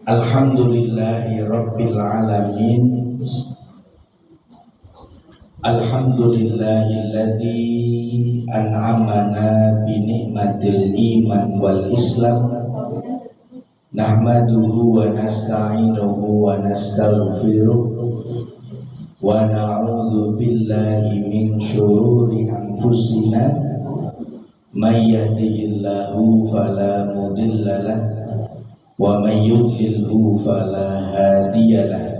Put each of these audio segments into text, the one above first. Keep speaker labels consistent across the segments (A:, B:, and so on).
A: Alhamdulillahi Rabbil Alamin. Alhamdulillahilladzi an'amana bi ni'matil iman wal islam. Nahmaduhu wa nasta'inuhu wa nastaghfiruh wa na'udzu billahi min syururi anfusina may yahdihillahu fala mudilla lahu wa may yudlilhu fala hadiyalah.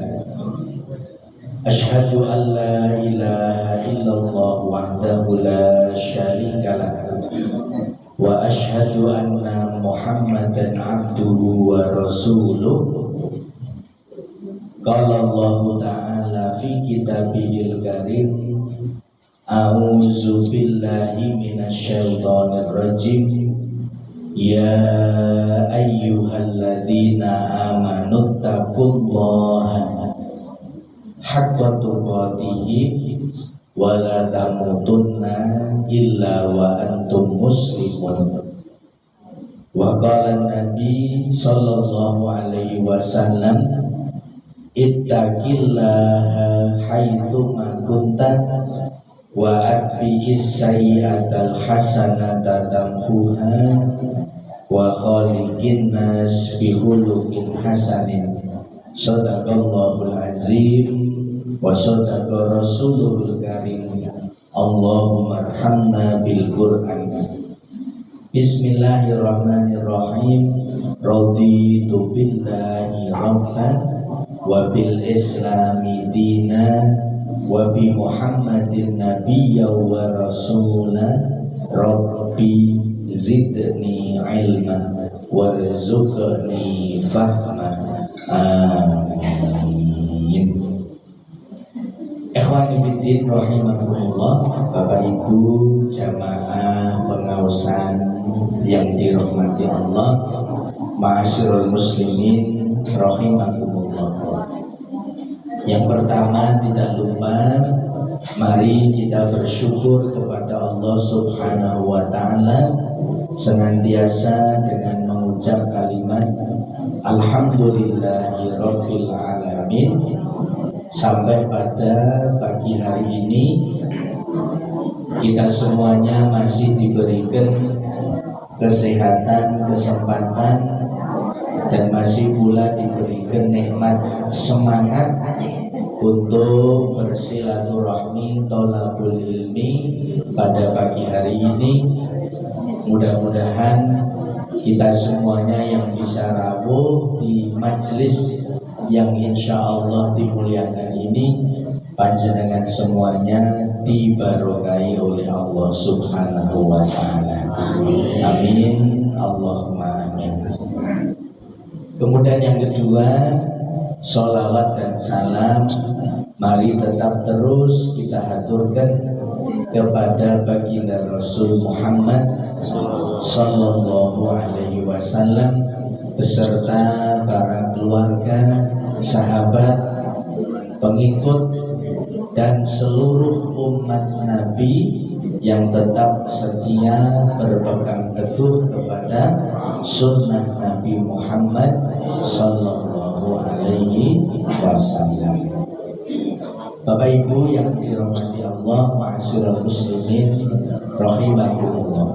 A: Asyhadu an la ilaha illallah wahdahu la syarikalah wa asyhadu anna Muhammadan abduhu wa rasuluh. Qala Allah ta'ala fi kitabihil karim, a'udzu billahi minasyaitonir rajim. Ya ayyuhalladzina amanu taqullaha haqqa tuqatih wa la tamutunna illa wa antum muslimun. Wa qala Nabi sallallahu alaihi wasallam, ittaqillaha haitsu ma kunta wa atbi'is sayyi'atal hasanata tamhuha wa khaliqin nas bi khuluqin hasanin. Shadaqallahul azim wa shadaqa rasulul karim. Allahumma arhamna bil Qur'an. Bismillahirrahmanirrahim. Raditu billahi rabban wa bil islami dina wa bi Muhammadin nabiyya wa rasula. Rabbi zidni ilma warzuqni fahma. Amin. Ikhwani fiddin rahimakumullah, Bapak Ibu jamaah pengawasan yang dirahmati Allah, ma'asyiral muslimin rahimakumullah. Yang pertama, tidak lupa mari kita bersyukur kepada Allah Subhanahu wa ta'ala senantiasa dengan mengucap kalimat Alhamdulillahi Rabbil Alamin. Sampai pada pagi hari ini kita semuanya masih diberikan kesehatan, kesempatan, dan masih pula diberikan nikmat semangat untuk bersilaturahmi thalabul ilmi pada pagi hari ini. Mudah-mudahan kita semuanya yang bisa rawuh di majelis yang insya Allah dimuliakan ini, panjenengan semuanya dibarokai oleh Allah Subhanahu wa ta'ala. Amin. Allahumma amin. Kemudian yang kedua, sholawat dan salam mari tetap terus kita haturkan kepada baginda Rasul Muhammad sallallahu alaihi wasallam beserta para keluarga, sahabat, pengikut, dan seluruh umat Nabi yang tetap setia berpegang teguh kepada sunnah Nabi Muhammad sallallahu alaihi wasallam. Bapak Ibu yang dirahmati Allah, ma'asyiral muslimin rahimakumullah.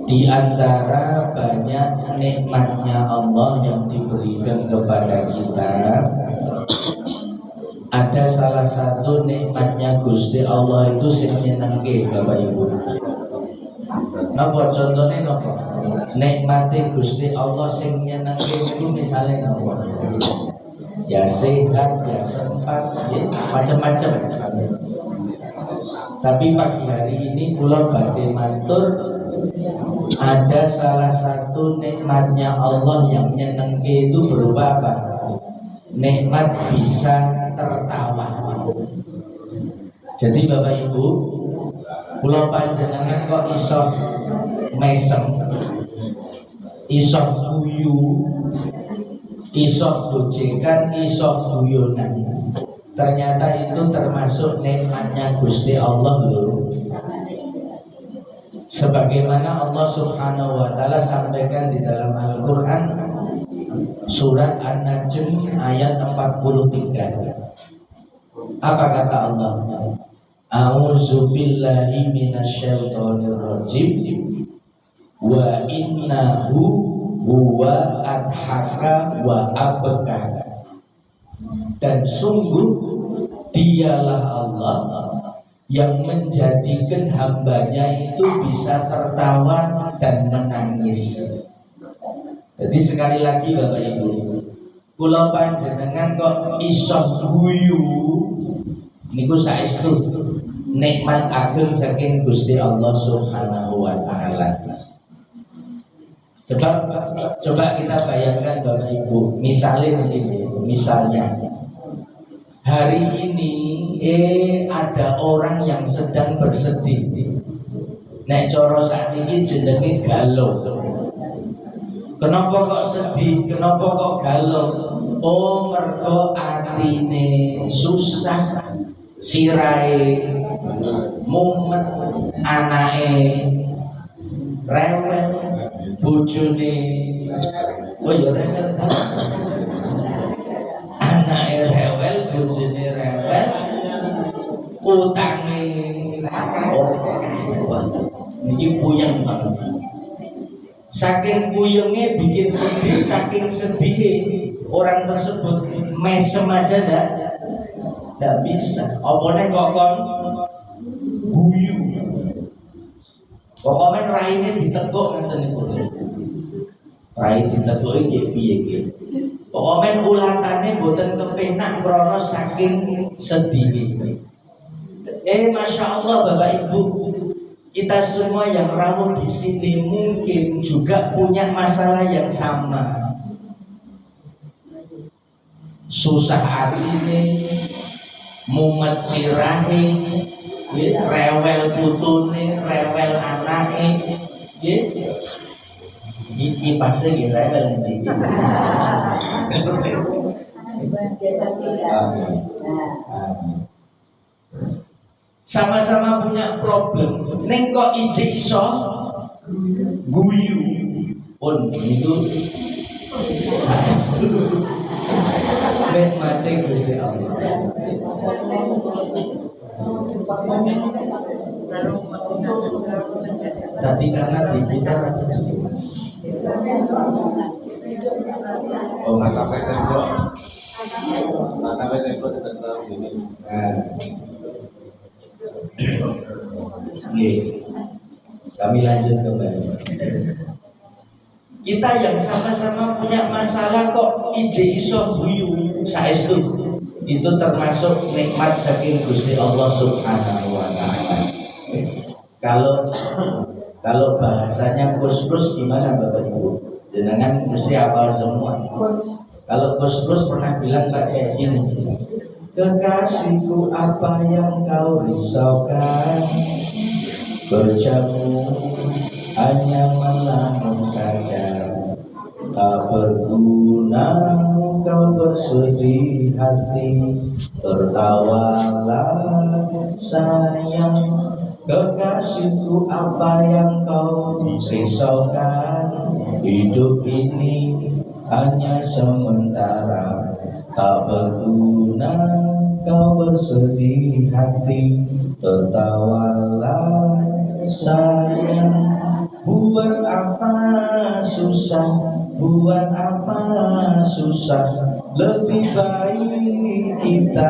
A: Di antara banyak nikmatnya Allah yang diberikan kepada kita, ada salah satu nikmatnya Gusti Allah itu sing nyenengke, Bapak Ibu. Napa contohnya napa? Nikmate Gusti Allah sing nyenengke itu misalnya napa? Ya sehat, ya sempat, ya macam-macam. Tapi pagi hari ini kula badhe matur, ada salah satu nikmatnya Allah yang nyenengke itu berupa apa? Nikmat bisa tertawa. Jadi Bapak Ibu, kula panjenengan kok iso mesem, iso guyu, iso gojekan, iso guyonan. Ternyata itu termasuk nikmatnya Gusti Allah loh. Sebagaimana Allah Subhanahu wa taala sampaikan di dalam Al-Qur'an surat An-Najm ayat 43. Apa kata Allah? A'udzu billahi minasyaitonir rajim wa innahu huwa adhaka wa abka. Dan sungguh dialah Allah yang menjadikan hambanya itu bisa tertawa dan menangis. Jadi sekali lagi Bapak Ibu, kula panjenengan kok iso guyu niku saestu nikmat ageng saking Gusti Allah Subhanahu wa taala. Coba kita bayangkan Bapak Ibu, misalnya hari ini ada orang yang sedang bersedih. Nek coro saat ini jenenge galau. Kenapa kok sedih? Kenapa kok galau? Oh, mergo atine susah, sirai mumet, anake rewel, bojone oh ya rewel. Anake rewel, bojone rewel, utange niki puyeng banget. Saking puyengnya bikin sedih, saking sedihnya orang tersebut mesem aja ndak bisa. Opone kok kon guyu. Pokoknya raine ditekuk ngeten niku. Rai ditekuk iki piye iki. Pokoknya ulatane boten kepenak krana saking sedih. Masya Allah Bapak Ibu, kita semua yang rawuh di sini mungkin juga punya masalah yang sama. Susah hati, mumet sirahe, rewel putune, rewel anake, iki pasti iki rewel iki. Sama-sama punya problem. Neng kok ije iso guyu pun itu saestu nikmate Gusti Allah. Tadi karena di kita oh mata tembok ditentang ini. Kami lanjut kembali. Kita yang sama-sama punya masalah kok ije iso guyu saestu, itu termasuk nikmat saking Gusti Allah Subhanahu wa taala. Kalau bahasanya kus-kus gimana Bapak Ibu? Jenengan mesti hafal semua. Kalau kus-kus pernah bilang kayak gini, kekasihku apa yang kau risaukan, kerjamu hanya melamun saja, tak berguna kau bersedih hati, tertawalah sayang, kekasihku apa yang kau risaukan, hidup ini hanya sementara, tak berguna kau bersedih hati, tertawalah sayang. Buat apa susah, buat apa susah, lebih baik kita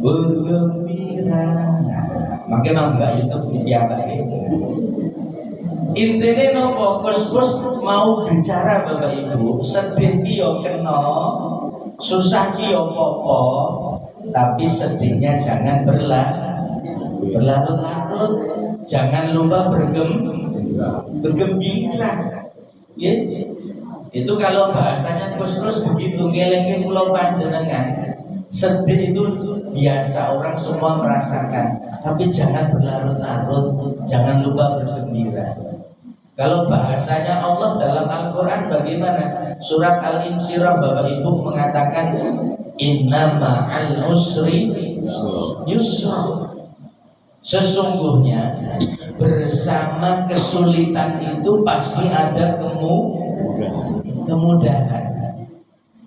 A: bergembira. Makanya nggak YouTube ya Pak. Intinya nopo kus-kus mau bicara Bapak Ibu, sedih yo kena, susah yo popo, tapi sedihnya jangan berlarut-larut, jangan lupa bergembira. Ya? Itu kalau bahasanya kus-kus begitu, ngelengin pulau panjenengan. Sedih itu biasa, orang semua merasakan, tapi jangan berlarut-larut, jangan lupa bergembira. Kalau bahasanya Allah dalam Al-Quran bagaimana? Surat Al-Insyirah Bapak Ibu mengatakan Inna ma'al usri yusra. Sesungguhnya bersama kesulitan itu pasti ada kemudahan.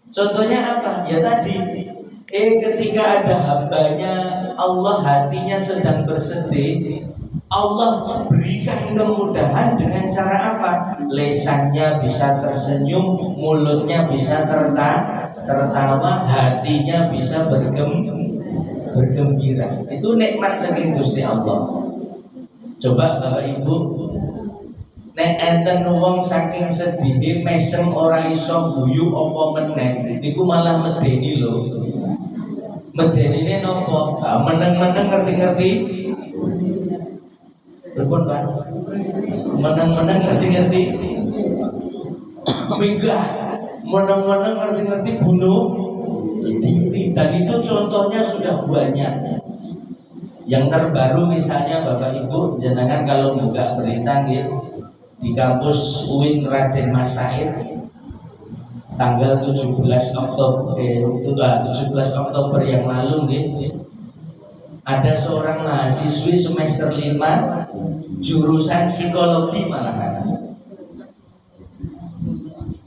A: Contohnya apa? Ya tadi, ketika ada hambanya Allah hatinya sedang bersedih, Allah berikan kemudahan dengan cara apa? Lesannya bisa tersenyum, mulutnya bisa tertawa, hatinya bisa bergembira. Itu nikmat saking Gusti Allah. Coba Bapak Ibu, nek enten wong saking sedih mesem ora iso guyu apa meneh, niku malah medeni lho. Medenine nopo? Meneng-meneng ngerti-ngerti. Berpun Pak. Meneng-meneng ngerti-ngerti. Minggat. Meneng-meneng ngerti-ngerti bunuh diri. Dan itu contohnya sudah banyak. Yang terbaru misalnya Bapak Ibu, jenengan kalau buka berita di kampus UIN Raden Mas Said tanggal 17 Oktober yang lalu ada seorang mahasiswi semester 5 jurusan psikologi malahan.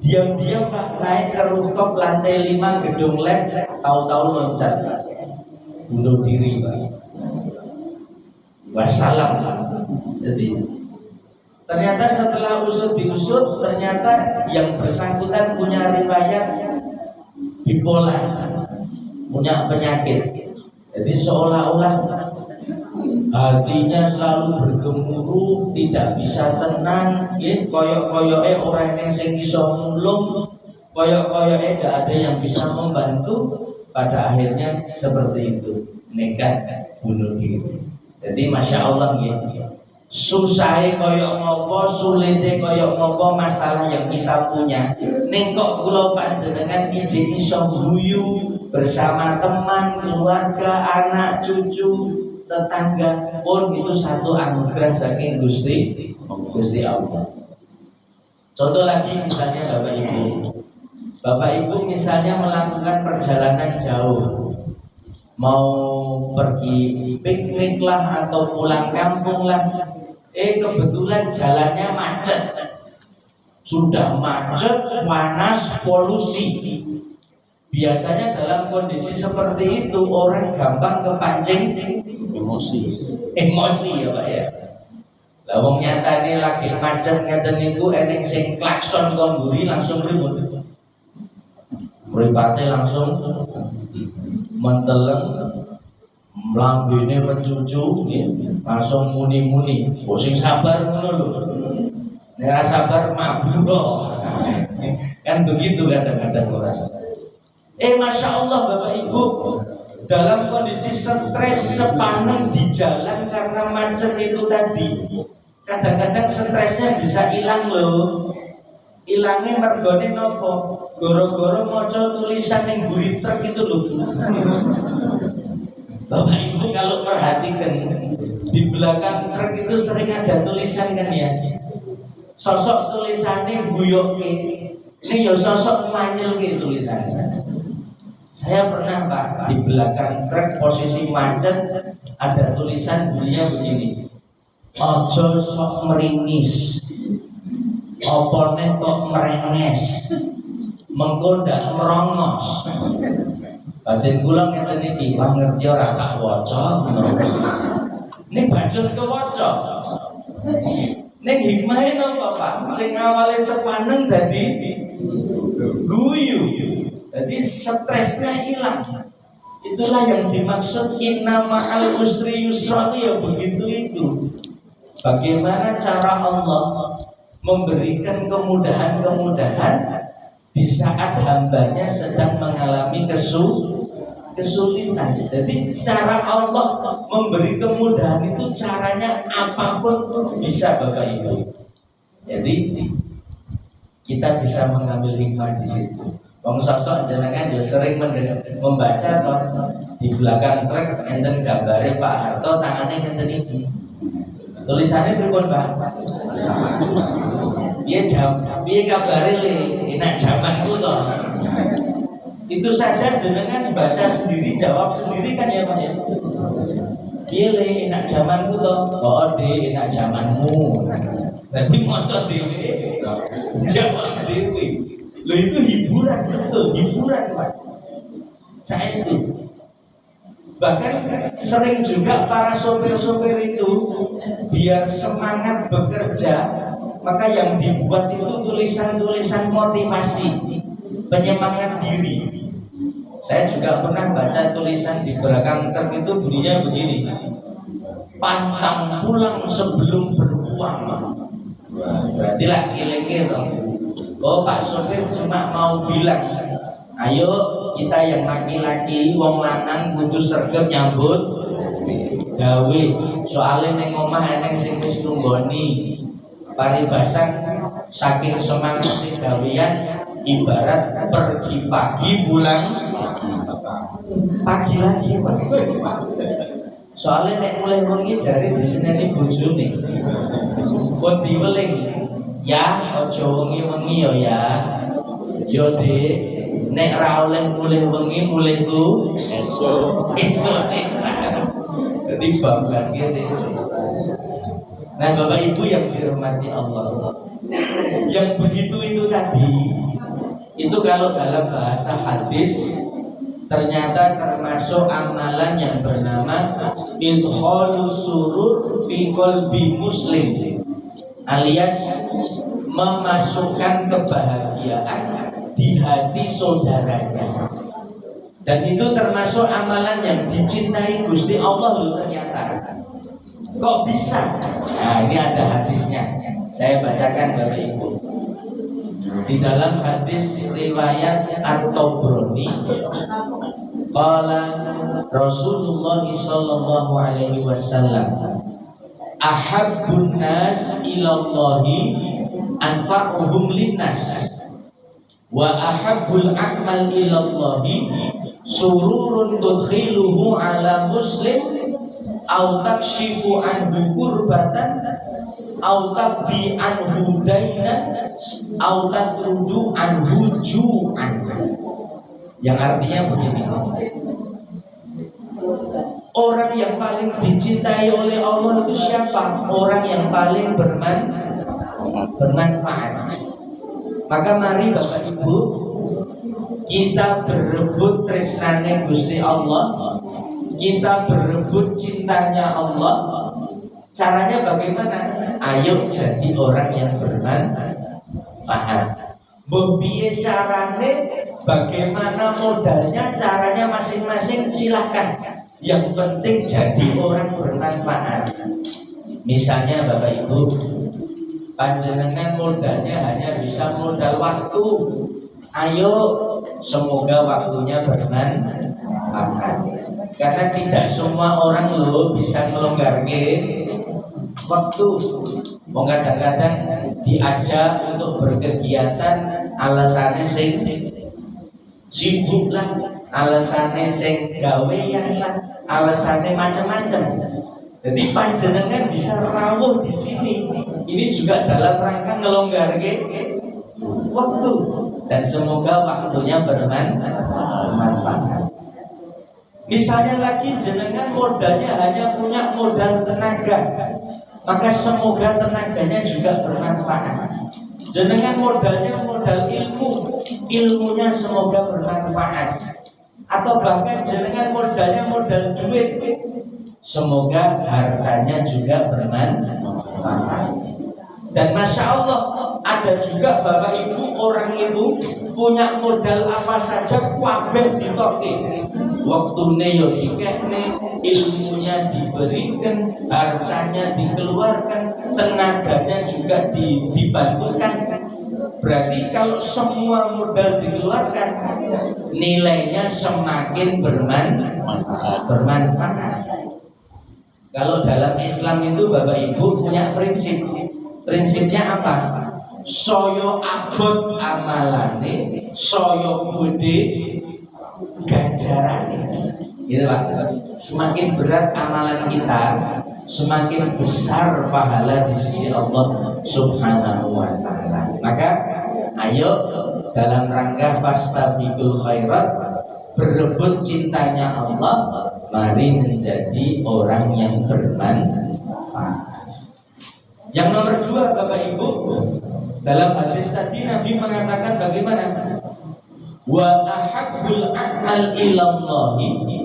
A: Diam-diam Pak naik ke rooftop lantai 5 gedung lab, tahu-tahu loncat bunuh diri Pak. Wassalam. Jadi ternyata setelah diusut ternyata yang bersangkutan punya riwayat bipolar, punya penyakit. Jadi seolah-olah hatinya selalu bergemuruh, tidak bisa tenang, koyok-koyoke orang yang sing iso nulung, koyok-koyoke tidak ada yang bisa membantu. Pada akhirnya seperti itu, nekat bunuh diri. Jadi masya Allah susahnya koyok ngopo, sulitnya koyok ngopo masalah yang kita punya. Ning kok kula panjenengan ijin iso guyu bersama teman, keluarga, anak, cucu, tetangga pun itu satu anugerah saking Gusti Allah. Contoh lagi misalnya Bapak Ibu misalnya melakukan perjalanan jauh, mau pergi piknik lah atau pulang kampung lah, kebetulan jalannya macet, sudah macet, panas, polusi. Biasanya dalam kondisi seperti itu orang gampang kepancing emosi ya Pak ya. Lah wong nyatane lagi macet ngeten niku eneng sing klakson kon mburi langsung ribut. Mripate langsung menteleng, lambene mencucu, langsung muni-muni. Kok sing sabar ngono lho. Nek sabar mabur. Kan begitu kadang-kadang orang. Masya Allah Bapak Ibu, dalam kondisi stres sepaneng di jalan karena macet itu tadi, kadang-kadang stresnya bisa hilang loh. Hilangnya mergone nopo? Goro-goro moco tulisan yang buri truk itu loh. Bapak Ibu kalau perhatikan di belakang truk itu sering ada tulisan kan ya. Sosok tulisannya buyok ini ya sosok manyel gitu tulisannya. Saya pernah Pak di belakang truk posisi macet ada tulisan bunyinya begini. Ojo sok meringis, opone kok merenges, mengkodak merongos. Batin kula ngeten iki, Pak ngerti ora tak waca. Ini bacot kewaca. Ning hikmahe napa Pak? Sing awale sepaneng dadi guyu. Jadi stresnya hilang. Itulah yang dimaksud inna ma'al usri yusra ya begitu itu. Bagaimana cara Allah memberikan kemudahan-kemudahan di saat hambanya sedang mengalami kesulitan. Jadi cara Allah memberi kemudahan itu caranya apapun bisa Bapak Ibu. Jadi kita bisa mengambil hikmah di situ. Wong sosok jenengan ya sering membaca toh di belakang truk enten gambare Pak Harto tangannya ngenten iki. Tulisannya pripun Pak? Piye kabare le? Enak jamanku toh. Itu saja jenengan baca sendiri, jawab sendiri kan ya Pak ya. Pilih enak zamanku toh, oh enak zamanmu. Nanti maca dhewe, jawab dhewe. Lo itu hiburan betul, hiburan Pak. Saya itu. Bahkan sering juga para sopir-sopir itu biar semangat bekerja, maka yang dibuat itu tulisan-tulisan motivasi, penyemangat diri. Saya juga pernah baca tulisan di belakang truk itu bunyinya begini: pantang pulang sebelum beruang. Berarti laki-laki itu. Oh Pak sopir cuma mau bilang, ayo kita yang laki-laki, wong lanang kudu sregep nyambut gawe. Soalnya neng omah eneng sing wis tunggoni. Paribasan saking semangat gawean ibarat pergi pagi pulang pagi lagi Pak. Soalnya nek mulai wengi jare diseneni bojone. Kok diweling ya aja wengi-wengi ya. Yo Dik, nek ra oleh mulai wengi mulai ku esuk. Jadi bablas ya sesuk. Nah Bapak Ibu yang dirahmati Allah, yang begitu itu tadi, itu kalau dalam bahasa hadis ternyata termasuk amalan yang bernama idkhalus surur fi qalbi muslim, alias memasukkan kebahagiaan di hati saudaranya. Dan itu termasuk amalan yang dicintai Gusti Allah loh ternyata. Kok bisa? Nah ini ada hadisnya, saya bacakan Bapak Ibu. Di dalam hadis riwayat At-Tabrani, qala Rasulullah sallallahu alaihi wasallam, ahabbun nas ilallahi anfa'uhum linnas, wa ahabbul a'mal ilallahi sururun tudkhiluhu ala muslim au takshifu anhu kurbatan au tabdi anhu dainan au tatrudu anhu ju'an. Yang artinya begini, orang yang paling dicintai oleh Allah itu siapa? Orang yang paling bermanfaat. Maka mari Bapak Ibu kita berebut tresnane Gusti Allah, kita berebut cintanya Allah. Caranya bagaimana? Ayo jadi orang yang bermanfaat. Bebiye carane, bagaimana modalnya, caranya masing-masing silahkan. Yang penting jadi orang bermanfaat. Misalnya Bapak Ibu, panjenengan modalnya hanya bisa modal waktu. Ayo semoga waktunya bermanfaat. Karena tidak semua orang loh bisa melonggarkan waktu. Mau kadang-kadang diajak untuk berkegiatan alasannya sing sibuk lah, alasannya sing gawean lah, alasannya macam-macam. Jadi panjenengan bisa rawuh di sini. Ini juga dalam rangka ngelonggarkan waktu dan semoga waktunya bermanfaat. Misalnya lagi jenengan modalnya hanya punya modal tenaga, maka semoga tenaganya juga bermanfaat. Jenengan modalnya modal ilmu, ilmunya semoga bermanfaat. Atau bahkan jenengan modalnya modal duit, semoga hartanya juga bermanfaat. Dan Masya Allah, ada juga Bapak Ibu orang itu punya modal apa saja kabeh ditoke. Waktune yo dikekne, ilmunya diberikan, hartanya dikeluarkan, tenaganya juga dibantukan. Berarti kalau semua modal dikeluarkan, nilainya semakin bermanfaat. Kalau dalam Islam itu Bapak Ibu punya prinsip. Prinsipnya apa? Soyo abot amalane, soyo bude ganjarane. Gitu Pak. Semakin berat amalan kita, semakin besar pahala di sisi Allah Subhanahu wa taala. Maka ayo dalam rangka fastabiqul khairat, berebut cintanya Allah, mari menjadi orang yang bermanfaat. Yang nomor 2 Bapak Ibu, dalam hadis tadi Nabi mengatakan bagaimana? Wa ahabbul a'mal ilallahi,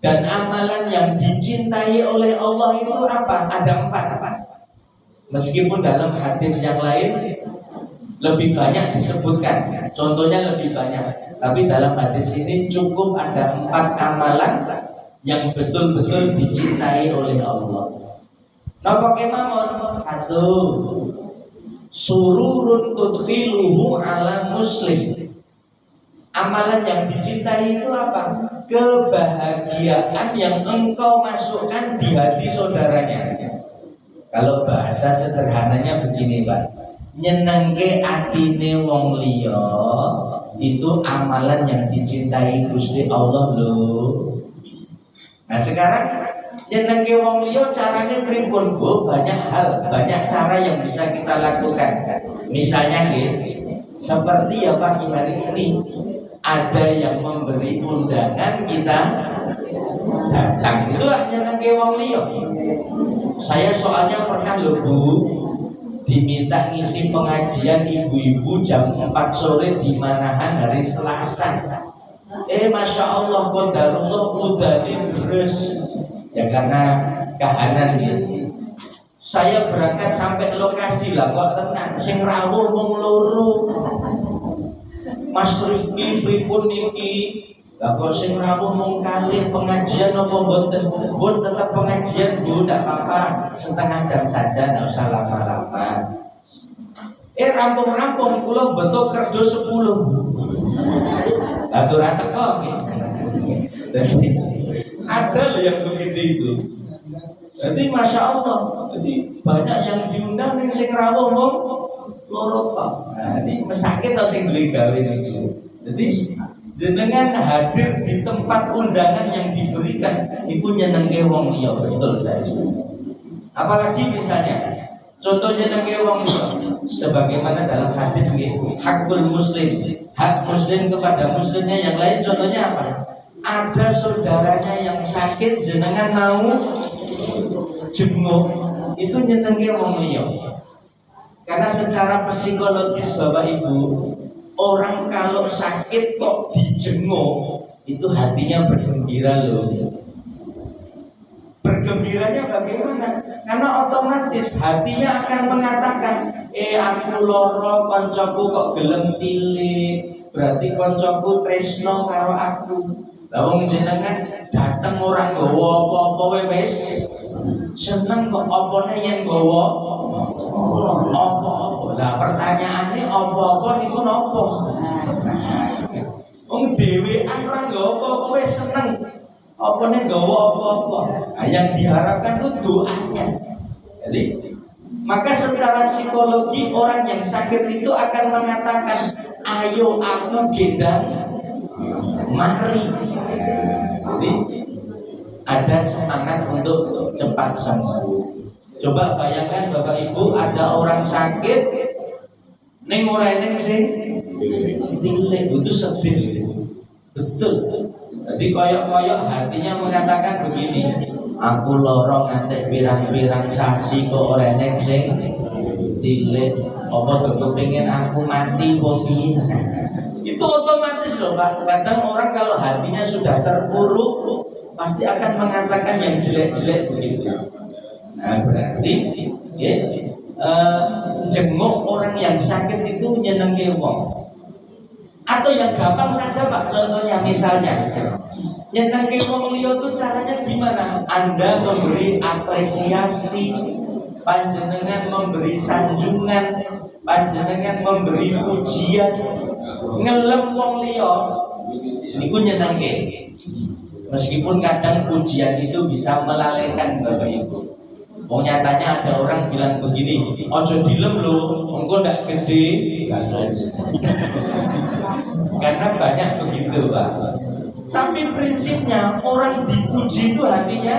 A: dan amalan yang dicintai oleh Allah itu apa? Ada 4. Meskipun dalam hadis yang lain lebih banyak disebutkan, contohnya lebih banyak, tapi dalam hadis ini cukup ada 4 amalan yang betul-betul dicintai oleh Allah. Napa kemawon? 1, sururun tudkhiluhu ala muslim. Amalan yang dicintai itu apa? Kebahagiaan yang engkau masukkan di hati saudaranya. Kalau bahasa sederhananya begini, Pak, nyenengke atine wong liya itu amalan yang dicintai Gusti Allah loh. Nah sekarang nyenengke wong liya caranya pripun, Bu? Banyak hal, banyak cara yang bisa kita lakukan. Misalnya seperti ya pagi hari ini ada yang memberi undangan, kita datang. Itulah nyenengke wong liya. Saya soalnya pernah loh, Bu, diminta ngisi pengajian ibu-ibu jam 4 sore di Manahan hari Selasa. Masya Allah, qadarullah udah terus. Ya karena kahanan gitu. Saya berangkat sampai lokasi lah kok tenang, sing rawuh wong loro. Mas Rifki pripun niki? Lah kok sing rawuh mung kalih, pengajian apa mboten? Pun tetap pengajian, Bu, enggak apa-apa, setengah jam saja, enggak usah lama-lama. Rampung-rampung kula bentuk kerja 10. Atur teko nggih. Ada loh yang begitu itu. Jadi Masya Allah, jadi banyak yang diundang yang sing rawuh mung loro tok. Nah, ini mesake to sing beli gawe niku. Jadi jenengan hadir di tempat undangan yang diberikan itu nyenengke wong liya, betul saya. Apalagi misalnya contohnya nyenengke wong liya sebagaimana dalam hadis nggih, hakul muslim, hak muslim kepada muslimnya yang lain. Contohnya apa? Ada saudaranya yang sakit, jenengan mau jenguk, itu nyenengke wong liya. Karena secara psikologis Bapak Ibu, orang kalau sakit kok dijenguk, itu hatinya bergembira loh. Bergembiranya bagaimana? Karena otomatis hatinya akan mengatakan, aku loro, koncoku kok gelem tilik, berarti koncoku tresno karo aku. Lah wong jenengan dateng orang gawa apa-apa wis seneng kok, opone yen gawa apa-apa. Lah pertanyaane apa-apa niku napa? Wong dhewean ora gawa apa-apa wis seneng, opone gawa apa-apa. Nah, yang diharapkan itu doanya. Jadi maka secara psikologi orang yang sakit itu akan mengatakan, ayo aku gendang mari. Jadi ada semangat untuk cepat sembuh. Coba bayangkan Bapak Ibu, ada orang sakit ning ora eneng sing tilik, itu sedih. Betul. Jadi koyok-koyok hatinya mengatakan begini, aku lorong ngantek pirang-pirang sasi kok ora eneng sing tilik, apa kepengin aku mati kok piye? Itu otomatis loh Pak. Kadang orang kalau hatinya sudah terpuruk pasti akan mengatakan yang jelek-jelek begitu. Nah berarti jenguk orang yang sakit itu nyenengke wong. Atau yang gampang saja Pak, contohnya misalnya nyenengke wong liya itu caranya gimana? Anda memberi apresiasi, panjenengan memberi sanjungan, panjenengan memberi pujian, ngelem wong liya niku nyenengke. Meskipun kadang pujian itu bisa melalaikan Bapak Ibu. Wong nyatanya ada orang bilang begini, ojo dilem lho, engko ndak gede. Karena banyak begitu Pak. Tapi prinsipnya orang dipuji itu hatinya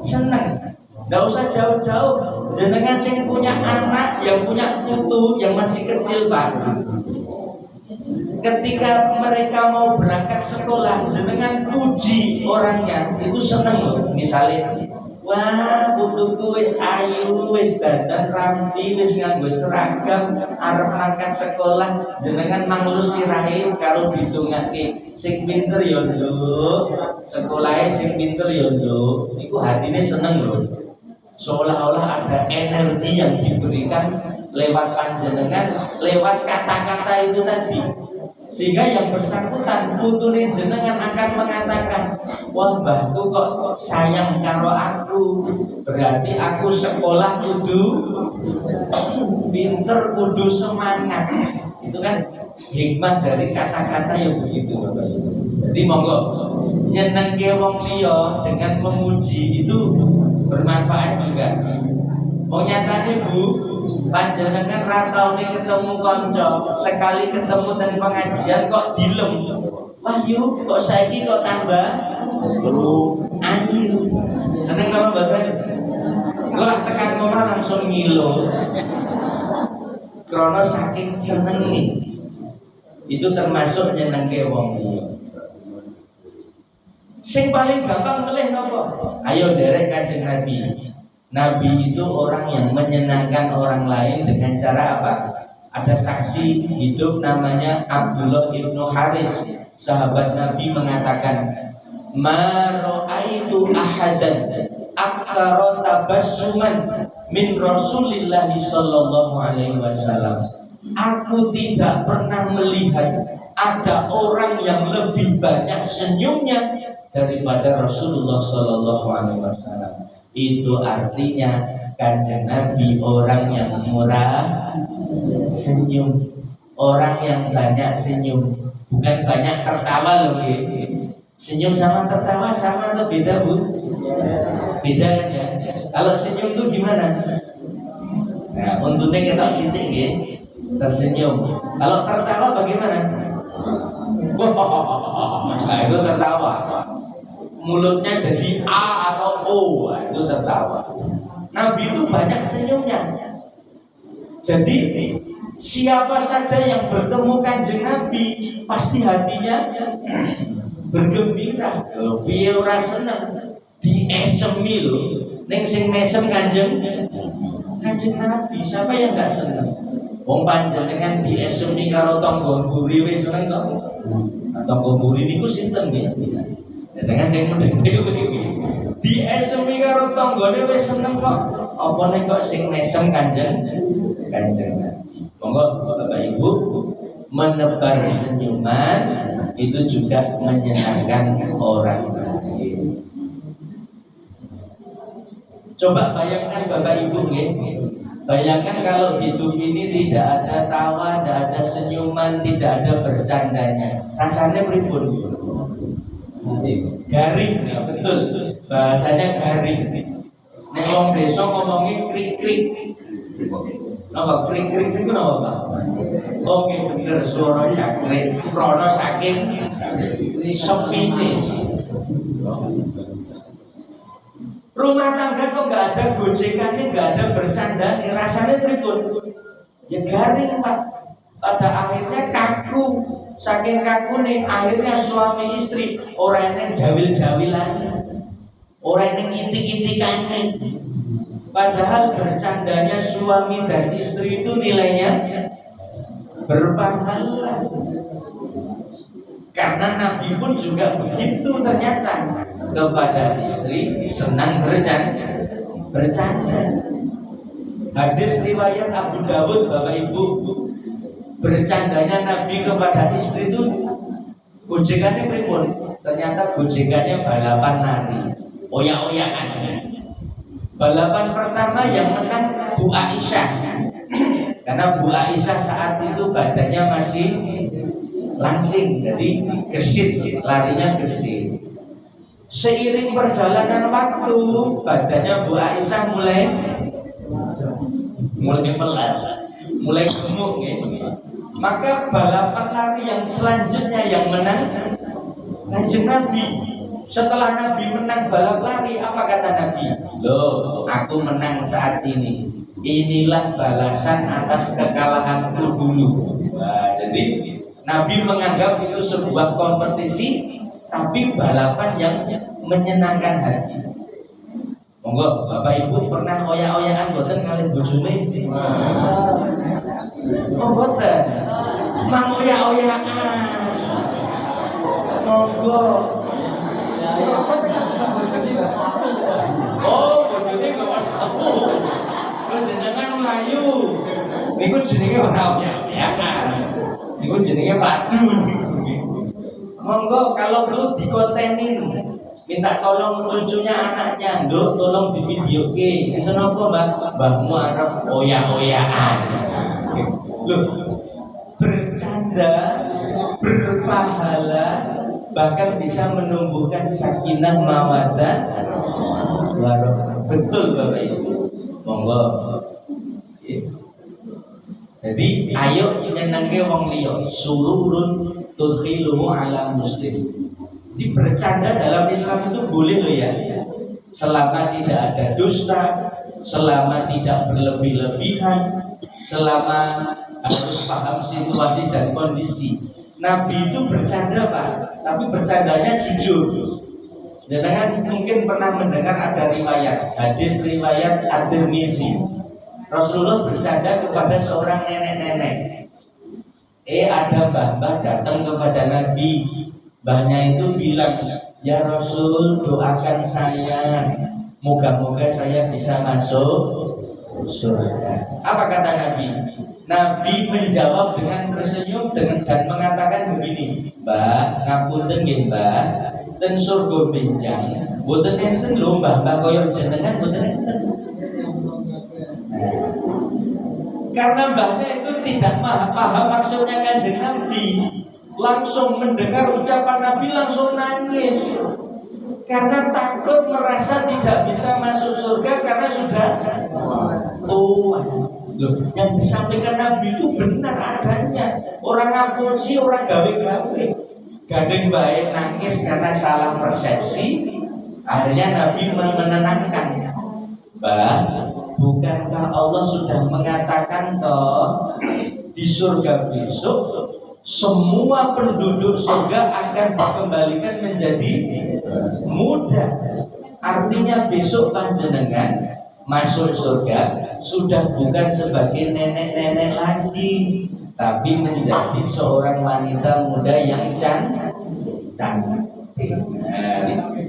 A: senang. Nggak usah jauh-jauh. Jenengan sing punya anak, yang punya putu, yang masih kecil Pak, Ketika mereka mau berangkat sekolah, jenengan puji orangnya, itu seneng loh. Misalnya, wah putuku wis ayu, wis dandan rapi, wis nganggo seragam, arep berangkat sekolah, jenengan manglus sirahe kalau didongake sing pinter ya nduk, sekolahe sing pinter ya nduk, iku hatine seneng loh. Seolah-olah ada energi yang diberikan lewat panjenengan, lewat kata-kata itu tadi, sehingga yang bersangkutan putune jenengan akan mengatakan, wah mbahku kok sayang karo aku, berarti aku sekolah kudu pinter, kudu semangat. Itu kan hikmah dari kata-kata yang begitu. Jadi monggo nyenengke wong liya dengan memuji itu bermanfaat juga. Mau nyatane Bu, panjenengan rataune ketemu konco, sekali ketemu dan pengajian kok dilem. Wah yuk, kok saiki kok tambah ayu. Seneng karo mboten? Kok tekan omah langsung ngilo. Krana saking senenge. Itu termasuk nyenengke wong liya. Sing paling gampang melih napa? Ayo derek Kanjeng Nabi. Nabi itu orang yang menyenangkan orang lain dengan cara apa? Ada saksi hidup namanya Abdullah ibnu Haris. Sahabat Nabi mengatakan, "Ma ra'aitu ahadan aktsara tabassuman min Rasulillah sallallahu alaihi wasallam." Aku tidak pernah melihat ada orang yang lebih banyak senyumnya daripada Rasulullah sallallahu alaihi wasallam. Itu artinya Kanjeng Nabi orang yang murah senyum, orang yang banyak senyum, bukan banyak tertawa loh. Senyum sama tertawa sama atau beda Bu? Bedanya kalau senyum itu gimana? Nah, untungnya kita sitik ya, tersenyum. Kalau tertawa bagaimana? Nah, itu tertawa. Mulutnya jadi A atau O, itu tertawa. Nabi itu banyak senyumnya. Jadi siapa saja yang bertemu Kanjeng Nabi pasti hatinya bergembira. Piye ora seneng diesemi lho. Ning sing mesem Kanjeng Nabi, siapa yang enggak seneng? Wong panjenengan diesemi karo tangga mburi wis seneng kok. Tangga mburi niku sinten nggih? Dengan saya mudah begini, di esemi karo tanggane wis seneng kok. Apa nek kok sing nesem Kanjeng Nabi. Monggo Bapak Ibu, menebar senyuman itu juga menyenangkan orang lain. Coba bayangkan Bapak Ibu nggih. Bayangkan kalau hidup ini tidak ada tawa, tidak ada senyuman, tidak ada bercandanya. Rasanya pripun? Garing, ya betul. Bahasanya garing. Nek wong desa ngomongin krik-krik. Napa krik-krik itu napa Pak? Oke bener, suara jangkrik. Krana saking sepine. Rumah tangga kok nggak ada gojekannya, nggak ada bercandanya, rasanya pripun? Ya garing Pak. Pada akhirnya kaku. Saking kaku nih, akhirnya suami istri orang yang jawil-jawilan, orang yang intik-intikan. Padahal bercandanya suami dan istri itu nilainya berpahala. Karena Nabi pun juga begitu ternyata, kepada istri senang bercanda. Hadis riwayat Abu Dawud Bapak Ibu, bercandanya Nabi kepada istri itu gojekannya pripun? Ternyata gojekannya balapan lari, oyak-oyakan. Balapan pertama yang menang Bu Aisyah, karena Bu Aisyah saat itu badannya masih langsing, jadi gesit, larinya gesit. Seiring perjalanan waktu, badannya Bu Aisyah mulai melar, mulai gemuk ya. Maka balapan lari yang selanjutnya yang menang Kanjeng Nabi. Setelah Nabi menang balap lari, apa kata Nabi? Loh, aku menang saat ini. Inilah balasan atas kekalahanku dulu. Nah, jadi Nabi menganggap itu sebuah kompetisi, tapi balapan yang menyenangkan hati. Monggo, Bapak Ibu pernah oyak-oyakan boten kalian bojone? Oh boten. Mang oyak-oyakan. Monggo. Oh, bojone nomor 1. Jenengan Melayu. Niku jenenge ora oyak-oyakan. Niku jenenge padu. Monggo kalau perlu dikontenin. Minta tolong cucunya anaknya, Nduk, tolong di video ke. Itu apa mbak? Mbahmu arep oyak-oyakan. Loh, bercanda, berpahala, bahkan bisa menumbuhkan sakinah mawaddah warahmah. Betul Bapak Ibu. Monggo. Jadi ayo nyenengke wong liya, sururun tudkhiluhu ala muslim. Di bercanda dalam Islam itu boleh loh ya, selama tidak ada dusta, selama tidak berlebih-lebihan, selama harus paham situasi dan kondisi. Nabi itu bercanda Pak, tapi bercandanya jujur. Jangan mungkin pernah mendengar ada riwayat, hadis riwayat At-Tirmizi. Rasulullah bercanda kepada seorang nenek-nenek. Ada mbah-mbah datang kepada Nabi. Mbahnya itu bilang, ya Rasul doakan saya, moga-moga saya bisa masuk surga. Apa kata Nabi? Nabi menjawab dengan tersenyum dan mengatakan begini, Mbah, ngapunten nggih Mbah, ten surga benjang, boten enten lho mbah-mbah koyo jenengan boten enten. Karena mbahnya itu tidak paham maksudnya Kanjeng Nabi, langsung mendengar ucapan Nabi langsung nangis karena takut merasa tidak bisa masuk surga karena sudah tua. Loh, yang disampaikan Nabi itu benar adanya. Orang ngapusi, orang gawe-gawe. Gandeng baik nangis karena salah persepsi. Akhirnya Nabi menenangkan, Mbah, bukankah Allah sudah mengatakan toh di surga besok semua penduduk surga akan dikembalikan menjadi muda. Artinya besok panjenengan masuk surga sudah bukan sebagai nenek-nenek lagi, tapi menjadi seorang wanita muda yang cantik.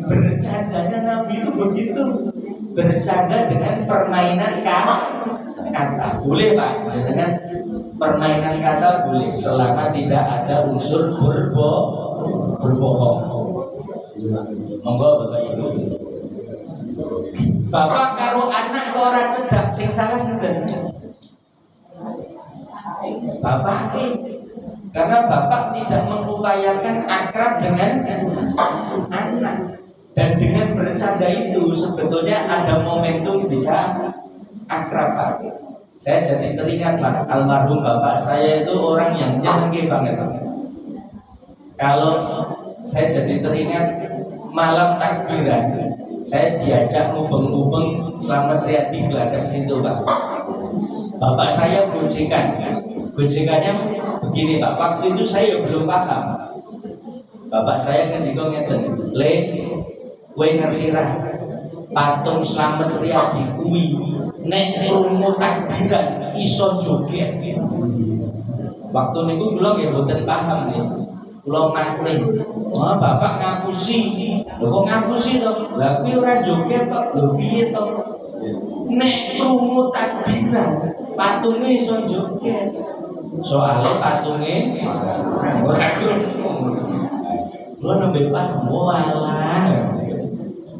A: Bercandanya Nabi itu begitu, bercanda dengan permainan kata. Boleh Pak, dengan permainan kata boleh, selama tidak ada unsur berbohong. Monggo Bapak Ibu. Bapak karo anak kok ora cedak, sing salah sinten? Bapak karena bapak tidak mengupayakan akrab dengan anak. Dan dengan bercanda itu sebetulnya ada momentum bisa akrab. Saya jadi teringat Pak, almarhum bapak saya itu orang yang nyenengke banget. Kalau saya jadi teringat malam takbiran, saya diajak ngubeng-ngubeng Slamet Riyadi belakang situ Pak. Bapak saya gojekannya begini Pak, waktu itu saya belum paham. Bapak saya kan ngeten, Le, kowe ngerti ra? Patung Slamet Riyadi kuwi nek krungu takbiran iso joget. Waktu niku kula nggih mboten paham nggih. Kula makling, "Wah, Bapak ngapusi." Lho kok ngapusi to? Lah kuwi ora joget tok. Lho piye to? Nek krungu takbiran patunge iso joget. Soale patunge ora krungu. Kula nembe paham, walah.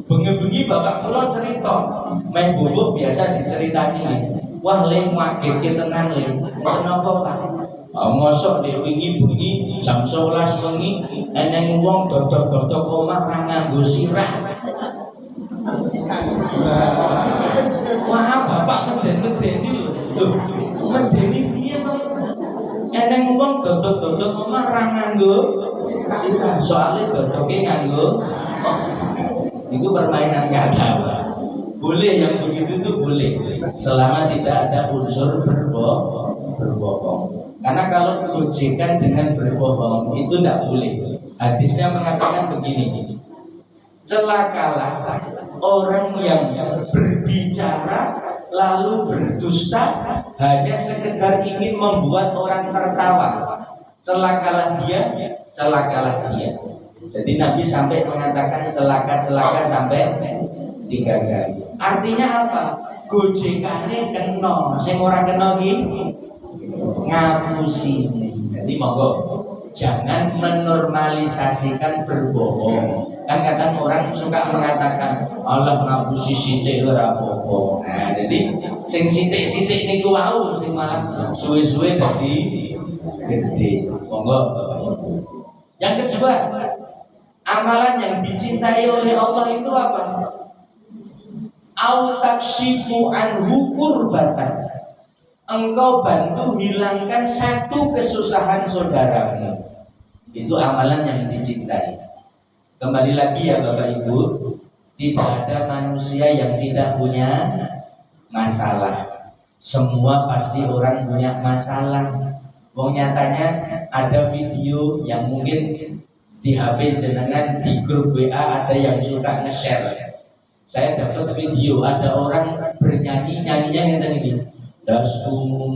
A: Bengi-bengi bapak kula cerita, main bubuk biasa diceritani. Wah, Le ngagetke tenan Le. Kenapa Pak? Mosok dek wingi bengi jam 11 wengi eneng wong dodok-dodok omah ra nganggo sirah. Wah, bapak ngeden-ngedeni lho. Medeni piye to? Eneng wong dodok-dodok omah ra nganggo sirah. Soale dodoke nganggo itu permainan kata. Boleh yang begitu itu boleh selama tidak ada unsur berbohong. Karena kalau kalau gojekan dengan berbohong itu tidak boleh. Hadisnya mengatakan begini, celakalah orang yang berbicara lalu berdusta hanya sekedar ingin membuat orang tertawa. Celakalah dia, celakalah dia. Jadi Nabi sampai mengatakan celaka-celaka sampai 3 kali. Artinya apa? Gojekane kena, sing ora kena ki ngapusi. Jadi monggo jangan menormalisasikan berbohong. Kan kadang orang suka mengatakan Allah ngapusi sithik ora apa-apa. Nah, jadi sing sithik-sithik niku wau sing malah suwe-suwe dadi gede. Monggo Bapak Ibu. Yang kedua, amalan yang dicintai oleh Allah itu apa? Au takshifu anhu kurbatan. Engkau bantu hilangkan satu kesusahan saudaramu. Itu amalan yang dicintai. Kembali lagi ya Bapak Ibu, tidak ada manusia yang tidak punya masalah. Semua pasti orang punya masalah. Wong nyatanya ada video yang mungkin di HP jenengan di grup WA ada yang suka nge-share. Saya dapat video ada orang bernyanyi, nyanyinya yang ini. Dasmu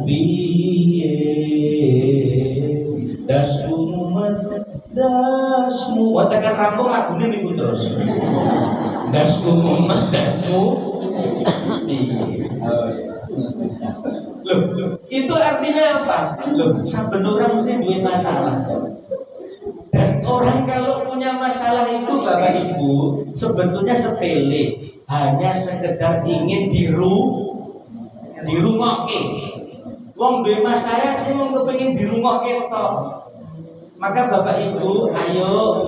A: piye, dasmu tekan rampung lagunya niku terus. Dasmu piye. Loh, itu artinya apa? Loh, saben orang mesti punya masalah. Dan orang kalau punya masalah itu Bapak Ibu sebetulnya sepele, hanya sekedar ingin dirungokke. Wong duwe masalah sih mau kepengin dirungokke toh. Maka Bapak Ibu ayo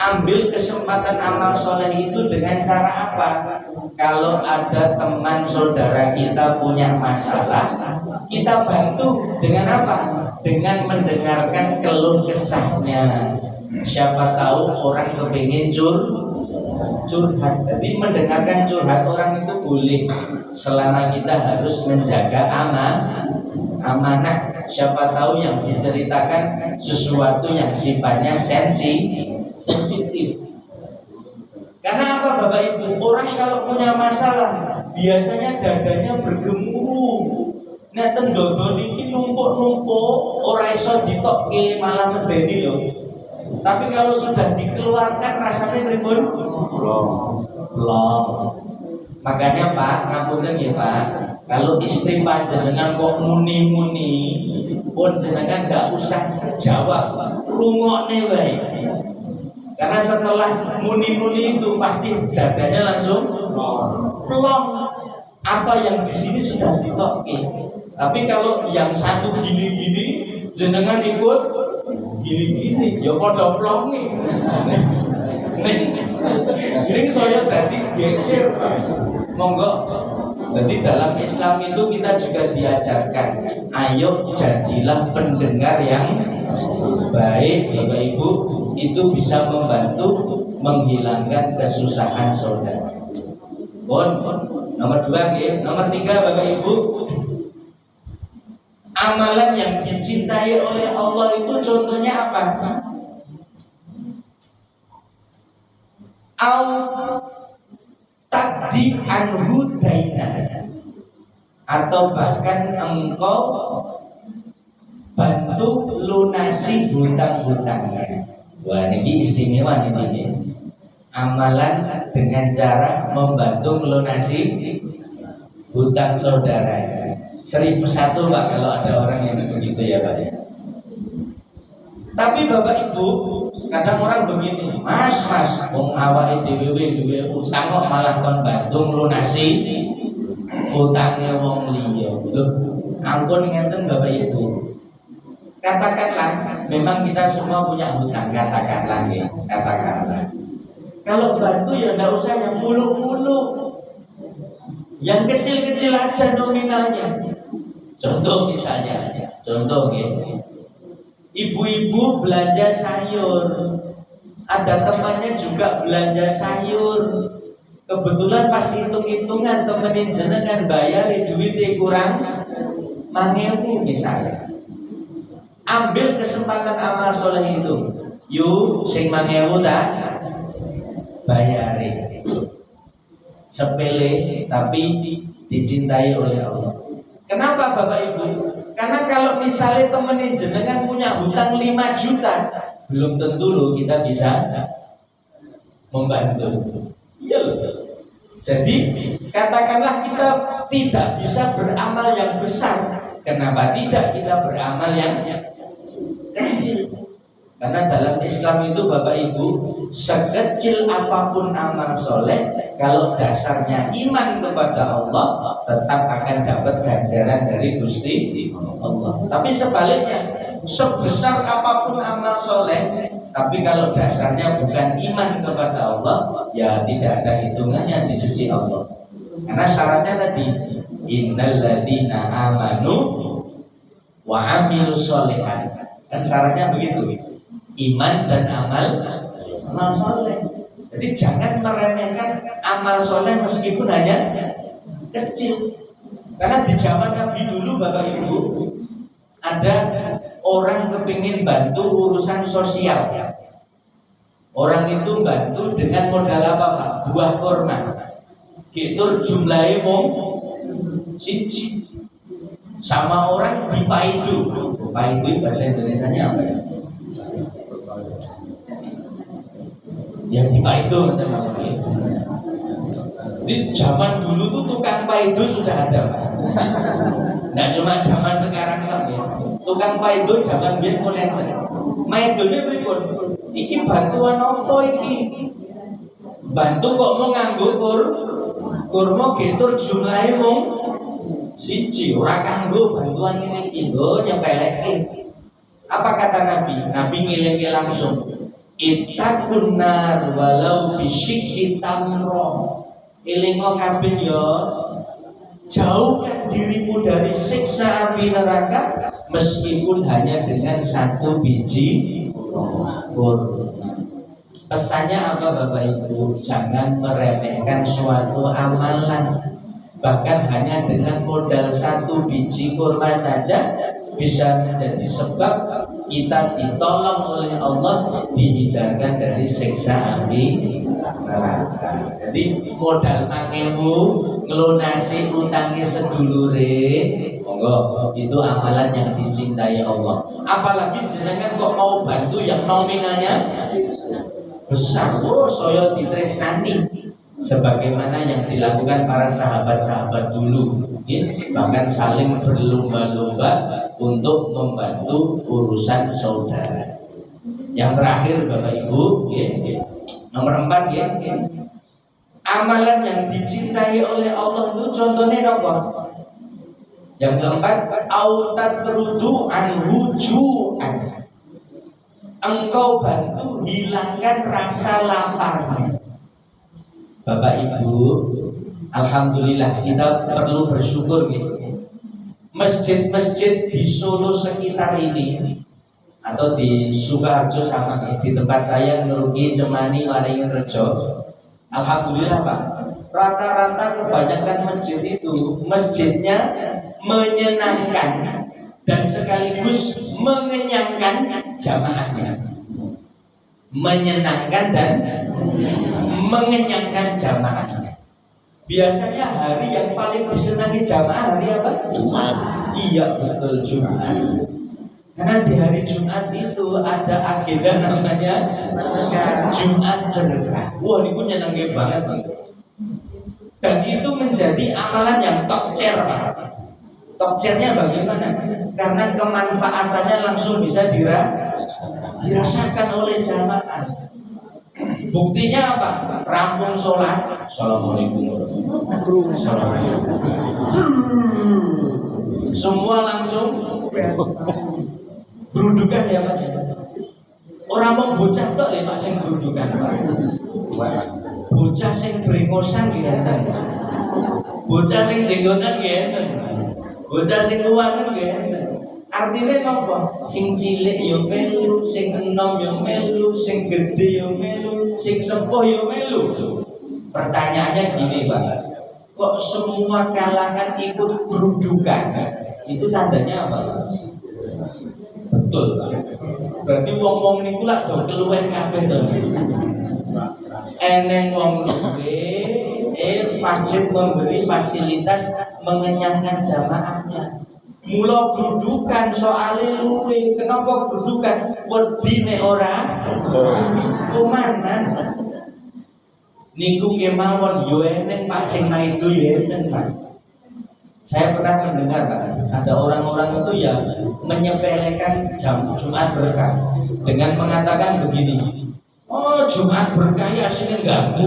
A: ambil kesempatan amal soleh itu dengan cara apa? Kalau ada teman saudara kita punya masalah, kita bantu dengan apa? Dengan mendengarkan keluh kesahnya. Siapa tahu orang kepingin curhat. Jadi mendengarkan curhat orang itu boleh, selama kita harus menjaga amanah. Siapa tahu yang diceritakan sesuatu yang sifatnya sensitif. Karena apa Bapak Ibu? Orang kalau punya masalah biasanya dadanya bergemuruh. Nek tendodo niki numpuk-numpuk ora iso ditokke malah medeni lho. Tapi kalau sudah dikeluarkan rasanya pripun? Plong. Makanya Pak, ngapunten ya Pak, kalau istri panjenengan kok muni-muni, pun jenengan enggak usah jawab, rungokne wae. Karena setelah muni-muni itu pasti dadanya langsung plong. Apa yang di sini sudah ditokke. Tapi kalau yang satu gini-gini, jenengan ikut gini-gini, ya padha plonge. Ini saya tadi geger, monggo. Jadi dalam Islam itu kita juga diajarkan, ayo jadilah pendengar yang baik, Bapak Ibu. Itu bisa membantu menghilangkan kesusahan saudara. Nomor 2 ya. Nomor 3 Bapak Ibu, amalan yang dicintai oleh Allah itu contohnya apa? Au takdi anhu daina, atau bahkan engkau bantu lunasi hutang-hutangnya. Wah, ini istimewa ini. Amalan dengan cara membantu melunasi hutang saudara. 1001 Pak kalau ada orang yang begitu ya Pak ya. Tapi Bapak Ibu, kadang orang begini, Mas, wong awake dhewe duwe utang kok malah kon bantu melunasi utangnya wong liya. Lho, ampun ngenten Bapak Ibu. Katakanlah memang kita semua punya hutang, katakanlah ya, katakanlah. Kalau bantu ya enggak usah yang muluk-muluk. Yang kecil-kecil aja nominalnya. Contoh misalnya, ibu-ibu belanja sayur, ada temannya juga belanja sayur. Kebetulan pas hitung-hitungan temenin jenengan bayar duitnya mangewu misalnya. Ambil kesempatan amal soleh itu. Yuk, sing mangewu tak bayari. Sepele tapi dicintai oleh Allah. Kenapa Bapak Ibu? Karena kalau misalnya temenin jenengan punya hutang 5 juta, belum tentu loh kita bisa membantu. Iya loh. Jadi katakanlah kita tidak bisa beramal yang besar. Kenapa tidak kita beramal yang kecil? Karena dalam Islam itu Bapak Ibu, sekecil apapun amal soleh, kalau dasarnya iman kepada Allah, tetap akan dapat ganjaran dari Gusti Allah. Tapi sebaliknya, sebesar apapun amal soleh, tapi kalau dasarnya bukan iman kepada Allah, ya tidak ada hitungannya di sisi Allah. Karena syaratnya tadi, innal ladzina amanu wa amilus sholihat. Kan syaratnya begitu. Iman dan amal soleh. Jadi jangan meremehkan amal soleh meskipun hanya kecil. Karena di zaman Nabi dulu Bapak Ibu, ada orang kepingin bantu urusan sosial. Orang itu bantu dengan modal apa Pak? Buah kurma. Gitu jumlahnya siji. Sama orang dipaidu. Paidu bahasa Indonesianya apa ya? Ya dipaidu teman-teman. Di zaman dulu tuh tukang paidu sudah ada, Pak. Nggak cuma zaman sekarang kan ya. Tukang paidu zaman biyen mulai ada. Maidone pripun? Iki bantuan apa iki? Bantu kok mau nganggo kurma getur jumlahe mung siji, ora kanggo bantuan ngene iki lho nyepeleke. Apa kata Nabi? Nabi ngilingi langsung. Ittaqun nar walau bisyikki tamro. Elingo kabeh ya, jauhkan dirimu dari siksa api neraka meskipun hanya dengan 1 biji kurma. Pesannya apa Bapak Ibu? Jangan meremehkan suatu amalan. Bahkan hanya dengan modal 1 biji kurma saja bisa menjadi sebab kita ditolong oleh Allah, dihindarkan dari siksa api neraka. Jadi modal mangewu ngelunasi utangnya sedulure, monggo itu amalan yang dicintai Allah. Apalagi jenengan kok mau bantu yang nominalnya besar, saya ditresnani. Sebagaimana yang dilakukan para sahabat-sahabat dulu, bahkan saling berlomba-lomba untuk membantu urusan saudara. Yang terakhir Bapak Ibu, nomor 4 amalan yang dicintai oleh Allah itu contohnya apa? Yang keempat, autatrudu anhujuan. Engkau bantu hilangkan rasa laparnya. Bapak Ibu, alhamdulillah kita perlu bersyukur gitu. Masjid-masjid di Solo sekitar ini atau di Sukoharjo sama di tempat saya Ngeruki, Cemani, Waringin Rejo, alhamdulillah Pak, rata-rata kebanyakan masjid itu masjidnya menyenangkan dan sekaligus mengenyangkan jamaahnya. Menyenangkan dan mengenyangkan jamaahnya. Biasanya hari yang paling disenangi jamaah hari apa? Jumat. Iya betul, Jumat. Karena di hari Jumat itu ada agenda namanya Jumat berkah. Wah, ini pun nyenangin banget Bang. Dan itu menjadi amalan yang top chair Pak. Top chairnya bagaimana? Karena kemanfaatannya langsung bisa dirasakan oleh jamaah. Buktinya apa? Rampung sholat, assalamualaikum warahmatullahi wabarakatuh. Semua langsung berudukan ya Pak. Orang mau bocah tuh Pak sing berudukan Pak. Bocah sing brengosan gitu. Bocah sing jenggotan gitu. Bocah sing uwangan gitu. Artinya apa? Sing cilik yo melu, sing enom yo melu, sing gede yo melu, sing sepuh yo melu. Pertanyaannya gini Pak, kok semua kalangan ikut gerudukan, itu tandanya apa? Betul, Pak. Berarti wong-wong niku lah do keluwen kabeh to. Eneng wong luwe, masjid memberi fasilitas mengenyangkan jamaahnya. Mula gerudukan soalnya luwe. Kenapa gerudukan? Wedi nek ora kumanan. Niku kemawon yo eneng Pak sing maido yo enten Pak. Saya pernah mendengar Pak, ada orang-orang itu yang menyepelekan Jumat berkah dengan mengatakan begini, oh Jumat berkah ya sini ganggu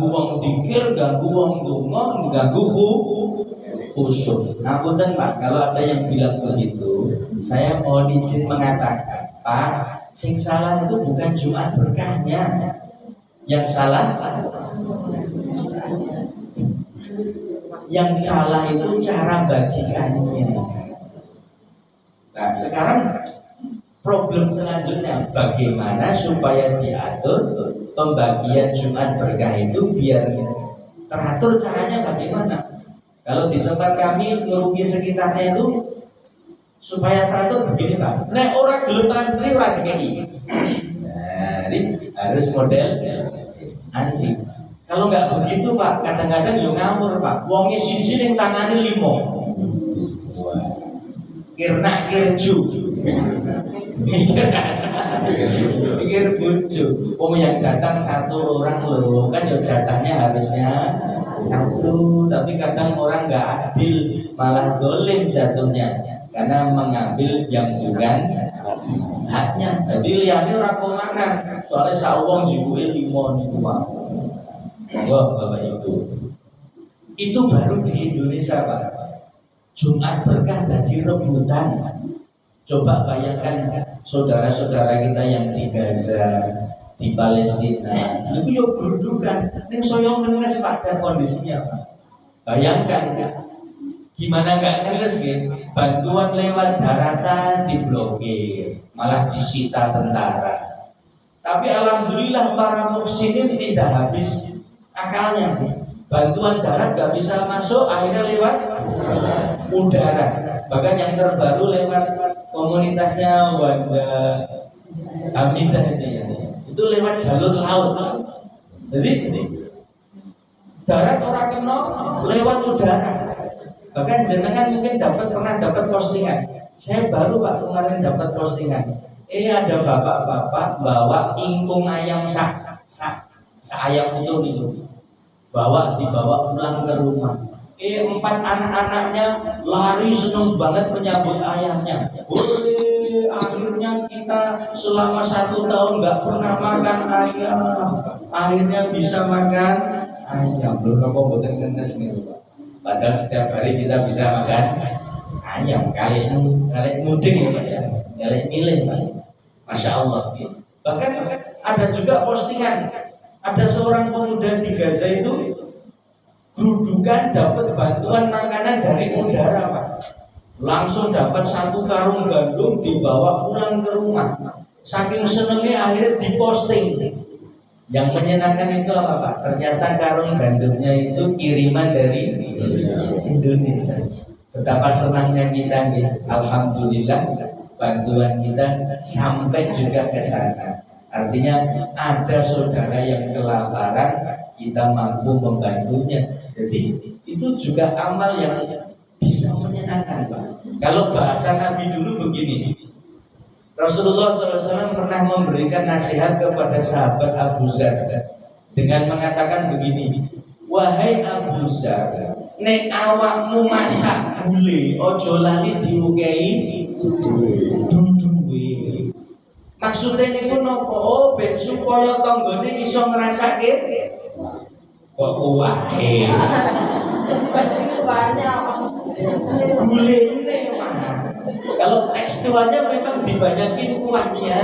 A: wong dikir, ganggu wong donga, ganggu khusyuk. Ngapunten Pak, kalau ada yang bilang begitu, saya mohon izin mengatakan, Pak, sing salah itu bukan Jumat berkahnya. Yang salah itu cara bagikannya. Nah, sekarang problem selanjutnya, bagaimana supaya diatur pembagian Jumat berkah itu biar teratur. Caranya bagaimana? Kalau di tempat kami ngerugi sekitarnya itu supaya teratur begini Pak. Nek orang gelem antri ora dikeki. Nah, ini harus model antri. Kalau nggak begitu Pak, kadang-kadang yo ngawur Pak. Wonge siji ning tangane 5. Kirnak kirju. Mikir bojo. Yang datang satu orang loh, kan yo jatahnya harusnya satu, tapi kadang orang nggak adil, malah dolim jatuhnya karena mengambil yang bukan haknya. Jadi lihatnya orang kau makan, soalnya sawong jibuke 5 niku Pak. Monggo Bapak Ibu. Itu baru di Indonesia Pak. Jumat berkah jadi rebutan. Coba bayangkan saudara-saudara kita yang di Gaza, di Palestina, itu yuk gerudukan, ini soyong ngenes pada kondisinya Pak. Bayangkan gimana nggak ngenes gitu? Bantuan lewat daratan diblokir, malah disita tentara. Tapi alhamdulillah para muhsinin tidak habis akalnya. Bantuan darat nggak bisa masuk, akhirnya lewat udara. Bahkan yang terbaru lewat komunitasnya Wanda Hamidah itu lewat jalur laut. Jadi darat orang kena lewat udara. Bahkan jenengan mungkin pernah dapat postingan. Saya baru Pak kemarin dapat postingan. Ada bapak-bapak bawa ingkung ayam ayam utuh itu. Dibawa pulang ke rumah. 4 anak-anaknya lari seneng banget menyambut ayahnya. Boleh, akhirnya kita selama 1 tahun nggak pernah makan ayam, akhirnya bisa makan ayam. Belum apa buatan ngenes nih Pak. Padahal setiap hari kita bisa makan ayam. Kali muding ya Pak ya, kali milih Pak. Masya Allah. Bahkan ada juga postingan, ada seorang pemuda di Gaza itu gerudukan dapat bantuan makanan dari udara Pak. Langsung dapat 1 karung gandum dibawa pulang ke rumah. Saking senengnya akhirnya diposting. Yang menyenangkan itu apa Pak? Ternyata karung gandumnya itu kiriman dari Indonesia. Betapa senangnya kita ya. Alhamdulillah bantuan kita sampai juga ke sana. Artinya ada saudara yang kelaparan, kita mampu membantunya. Jadi itu juga amal yang bisa menyenangkan Pak. Kalau bahasa Nabi dulu begini, Rasulullah SAW pernah memberikan nasihat kepada sahabat Abu Zar dengan mengatakan begini, wahai Abu Zar, nek awakmu masak gule, ojo lali diukei duduwe. Maksudnya niku nopo? Oh, ben supaya tanggane iso ngrasake kok kuwahe. Gulene mana? Kalau tekstualnya memang dibanyakin kuahnya,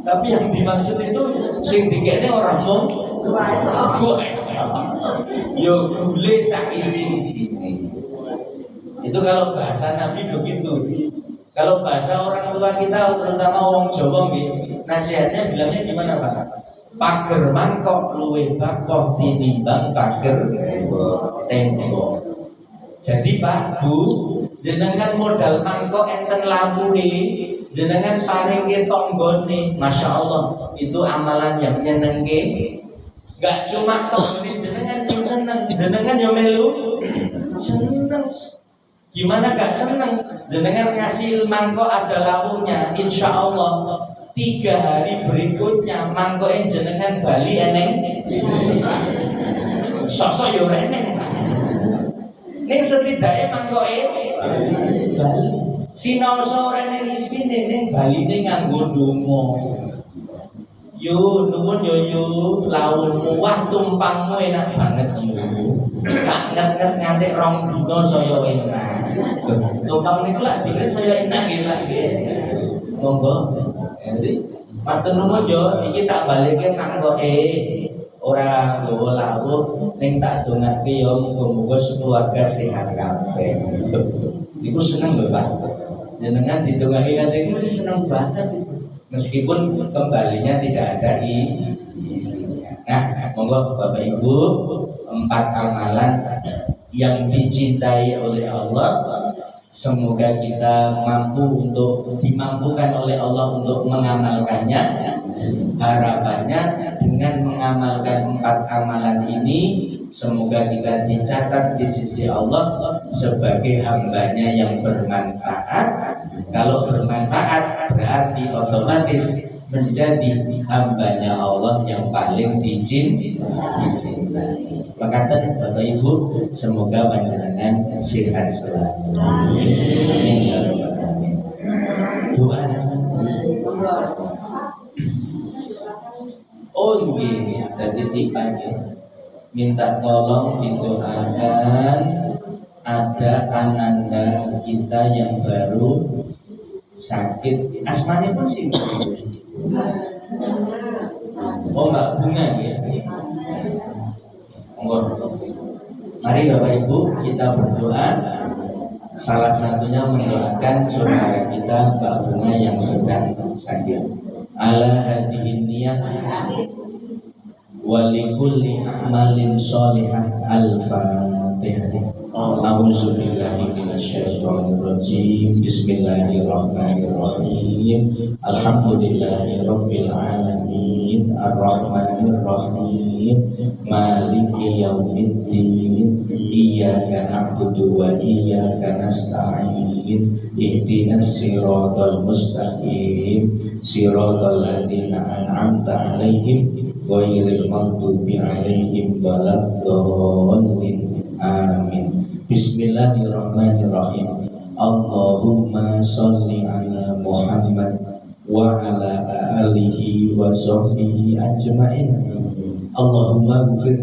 A: tapi yang dimaksud itu sing dikene orang mung kuah. Yo gule sak isi-isine. Itu kalau bahasa Nabi begitu. Kalau bahasa orang tua kita, terutama orang Jawa, nasihatnya bilangnya gimana Pak? Pager mangkok luwih bakoh tinimbang pager tembok. Jadi Pak Bu, jenengan modal mangkok enten lawuhe, jenengan paringi tonggone, masya Allah itu amalan yang nyenengke. Gak cuma tonggone jenengan sing seneng, jenengan yo melu seneng. Gimana gak seneng? Jenengan ngasih mangkok ada lawuhnya, insya Allah 3 hari berikutnya mangkoke jenengan bali eneng sosok yo eneng ning setidaknya mangkoke bali sinaosa ora ning isine ning baline nganggo donga yo nuwun yo lawuhmu wah tumpangmu enak banget yo tak nget-nget nganti 2 dina saya enak tumpang niku lak dile saya enak nggih monggo. Jadi matur nuwun yo iki tak balike mangkoke ora nggawa lawuh ning tak dongake yo muga-muga keluarga sehat kabeh. Iku seneng lho Pak. Jenengan didongake ngene iki mesti seneng banget. Meskipun kembalinya tidak ada isinya. Nah, monggo Bapak Ibu 4 amalan yang dicintai oleh Allah. Semoga kita mampu untuk dimampukan oleh Allah untuk mengamalkannya. Harapannya dengan mengamalkan 4 amalan ini, semoga kita dicatat di sisi Allah sebagai hambanya yang bermanfaat. Kalau bermanfaat berarti otomatis menjadi hambanya Allah yang paling dicintai. Makatan Bapak Ibu, semoga panjenengan sehat selalu. Amin ya rabbal alamin. Doa. Oh ini ada titipan ya. Minta tolong didoakan ada ananda kita yang baru sakit. Asmanya pun sih. Oh Mbak Bunga ya. Mari Bapak Ibu kita berdoa. Salah satunya mendoakan saudara kita Mbak Bunga yang sedang sakit. Ala hadihin niyah wa likulli amalin sholihah al-fatihah. A'udzubillahi minasyaitonir rajim. Bismillahirrahmanirrahim. Alhamdulillahirabbil alamin. Arrahmanir rahim. Maliki yaumiddin. Iyyaka na'budu wa iyyaka nasta'in. Ihdinas siratal mustaqim. Siratal ladzina an'amta 'alaihim ghairil maghdubi 'alaihim waladdallin. Amin. Bismillahirrahmanirrahim. Allahumma sholli ala Muhammad wa ala alihi wa sahbihi ajma'in. Allahumma ighfir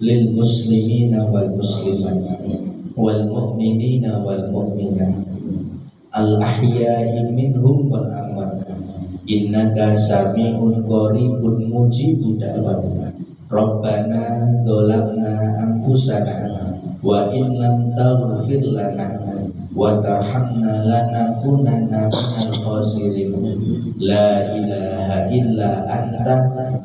A: lil muslimina wal muslimat wal mu'minina wal mu'minat al ahya'i minhum wal amwat. Innaka sami'un qaribun mujibud da'wat. Rabbana dzalamna anfusana wa in lam taghfir lana wa tarhamna lanakunanna minal khasirin. La ilaha illa anta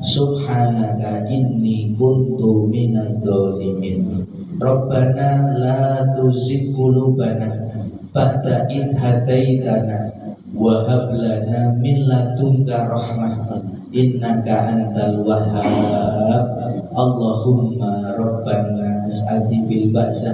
A: subhanaka inni kuntu minadh dhalimin. Rabbana la tuzigh qulubana ba'da idh hadaitana wa hab lana min ladunka rahmah innaka antal wahhab. Allahumma rabbana as'ati bil ba'sa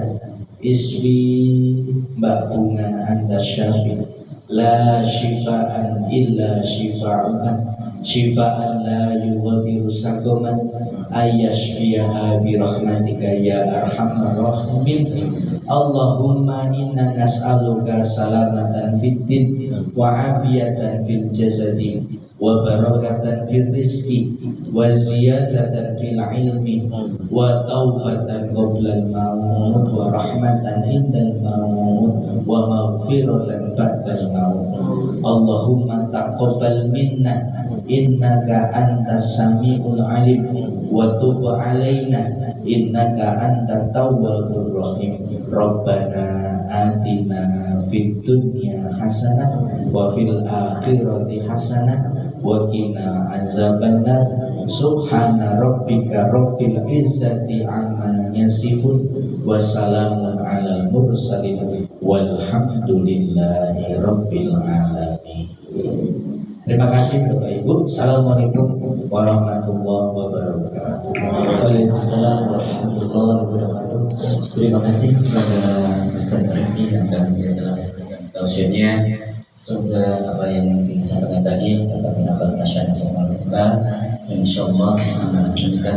A: iswi Mbak Bunga anta syafi la shifaan illa shifa'uka shifaan la yughadiru saqaman ayyashfiha bi rahmatika ya arhamar rahimin. Allahumma inna nas'aluka salamatan fid din wa afiyatan fil jasadi wa barakatan fil rizqi wa ziyadatan fil ilmi wa taubatan qoblal maut wa rahmatan indal maut wa maghfiratan ba'dal maut. Allahumma taqabbal minna innaka antas samiul alim wa tub alaina innaka antat tawwabur rahim. Rabbana atina fid dunya hasanah wa fil akhirati hasanah wa qina azabannar. Subhana rabbika rabbil izzati amma yasifun wa salamun alal mursalin walhamdulillahi rabbil alamin. Terima kasih Bapak Ibu. Assalamualaikum warahmatullahi wabarakatuh.
B: Waalaikumsalam warahmatullahi wabarakatuh. Terima kasih kepada Ustaz Rifki yang telah dalam tausiahnya. Semoga apa yang disampaikan tadi dapat menambah masyarakat yang kita, dan insyaallah akan meningkat